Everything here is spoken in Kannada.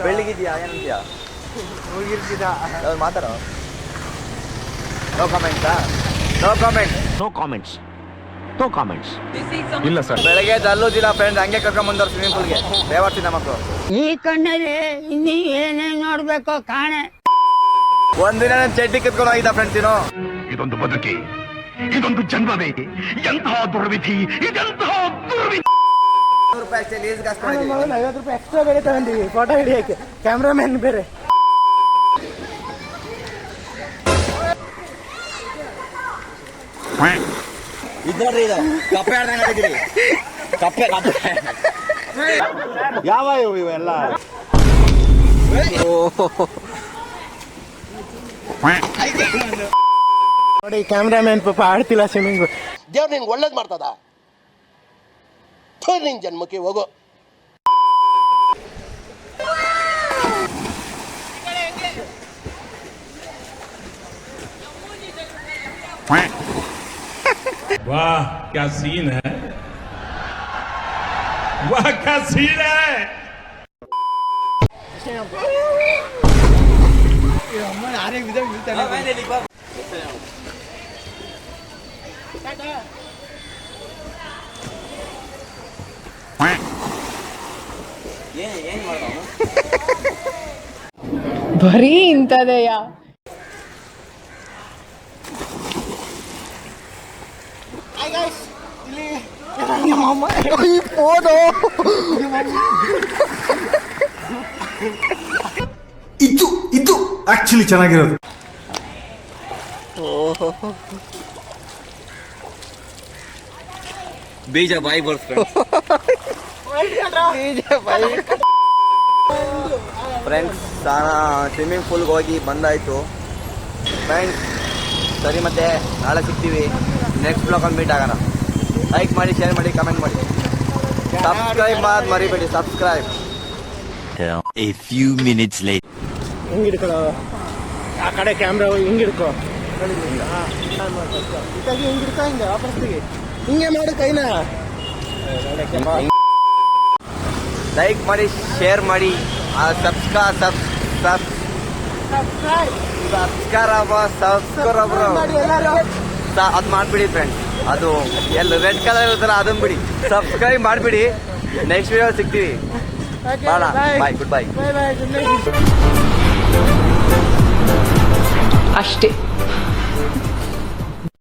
ಬೆಳ್ಳಿಗಿದ್ಯಾ ಏನಂತೀಯಾ ಮಾತಾಡೋ ನೋ ಕಾಮೆಂಟ್ಸಾ ನೋ ಕಾಮೆಂಟ್ಸ್ ಇಲ್ಲ ಸರ್ ಬೆಳಗ್ಗೆ ಅಲ್ಲೂದಿಲ್ಲ ಫ್ರೆಂಡ್ಸ್ ಹಂಗೆ ಕರ್ಕೊಂಡ್ಬಂದವ್ರು ಸ್ವಿಮ್ಮಿಂಗ್ ಪೂಲ್ಗೆ ದೇವರ್ತಿನ ಮಕ್ಕಳು ಈ ಕಣ್ಣಲ್ಲಿ ಇನ್ನೀ ಏನೇನ್ ನೋಡ್ಬೇಕೋ ಕಾಣೆ ಒಂದಿನ ನನ್ನ ಚಡ್ಡಿ ಕಿತ್ಕೊಂಡು ಹೋಗಿದ್ದ ಫ್ರೆಂಡ್ಸ್ ಇದೊಂದು ಬದುಕಿ ಇದೊಂದು ಜನ್ಮವೇ ಎಂತಹ ದುರ್ವಿಧಿ ಇದೆಂತಹ ದುರ್ವಿಧಿ. ₹100 ಅಷ್ಟೇ ಲೀಸ್ಗೆ ಹಾಕ್ಕೊಂಡಿದ್ದೀವಿ. ₹50 ಎಕ್ಸ್ಟ್ರಾ ಬೇರೆ ತಗೊಂಡಿವಿ ಫೋಟೋ ಹಿಡಿಯಕ್ಕೆ ಕ್ಯಾಮ್ರಾಮನ್ ಬೇರೆ. ಇದು ನೋಡ್ರಿ ಇದು ಕಪ್ಪೆ ಆಡ್ದಂಗೆ ಕಪ್ಪೆ ಯಾವ ಇವೆಲ್ಲ ನೋಡಿ ಕ್ಯಾಮ್ರಾಮನ್ ಪಾಪ ಆಡ್ತಿಲ್ಲ ಸ್ವಿಮ್ಮಿಂಗ್. ದೇವ್ರು ನಿನ್ಗೆ ಒಳ್ಳೇದು ಮಾಡ್ತದ ನಿನ್ ಜನ್ಮಕ್ಕೆ ಹೋಗೋ. वाह क्या सीन है वाह क्या सीन है ಬರೀ ಇಂಥದೆಯಾ ಇದು ಆಕ್ಚುಲಿ ಚೆನ್ನಾಗಿರೋದು. ಬೀಜ ಬಾಯಿ ಬರ್ತಾರೆ ಫ್ರೆಂಡ್ಸ್. ಸ್ವಿಮ್ಮಿಂಗ್ ಪೂಲ್ಗೆ ಹೋಗಿ ಬಂದಾಯ್ತು ಫ್ರೆಂಡ್ಸ್. ಸರಿ ಮತ್ತೆ ನಾಳೆ ಸಿಗ್ತೀವಿ ನೆಕ್ಸ್ಟ್ ಬ್ಲಾಗಲ್ಲಿ ಮೀಟ್ ಆಗೋಣ. ಲೈಕ್ ಮಾಡಿ, ಶೇರ್ ಮಾಡಿ, ಕಮೆಂಟ್ ಮಾಡಿ, ಸಬ್ಸ್ಕ್ರೈಬ್ ಮಾಡಿ ಮರಿಬೇಡಿ. Subscribe. A few minutes later. ಹಿಂಗೆ ಹಿಡ್ಕೊಳ್ಳೋ ಆ ಕಡೆ ಕ್ಯಾಮ್ರಾ ಹಿಂಗೆ ಹಿಡ್ಕೊ ಹಿಂಗೆ ಹಿಡ್ಕೊ ಹಿಂಗೆ ವಾಪಸ್ ತೆಗಿ ಹಿಂಗೆ ಮಾಡು ಕೈನ. ಲೈಕ್ ಮಾಡಿ, ಶೇರ್ ಮಾಡಿ, ಸಬ್ಸ್ಕ್ರೈಬ್ ಅದು ಮಾಡಿಬಿಡಿ ಫ್ರೆಂಡ್ಸ್. ಅದು ಎಲ್ಲ ರೆಡ್ ಕಲರ್ ಇರುತ್ತಲ್ಲ ಅದನ್ನ ಬಿಡಿ, ಸಬ್ಸ್ಕ್ರೈಬ್ ಮಾಡಿಬಿಡಿ. ನೆಕ್ಸ್ಟ್ ವಿಡಿಯೋ ಸಿಗ್ತೀವಿ. Bye, good bye. ಅಷ್ಟೇ.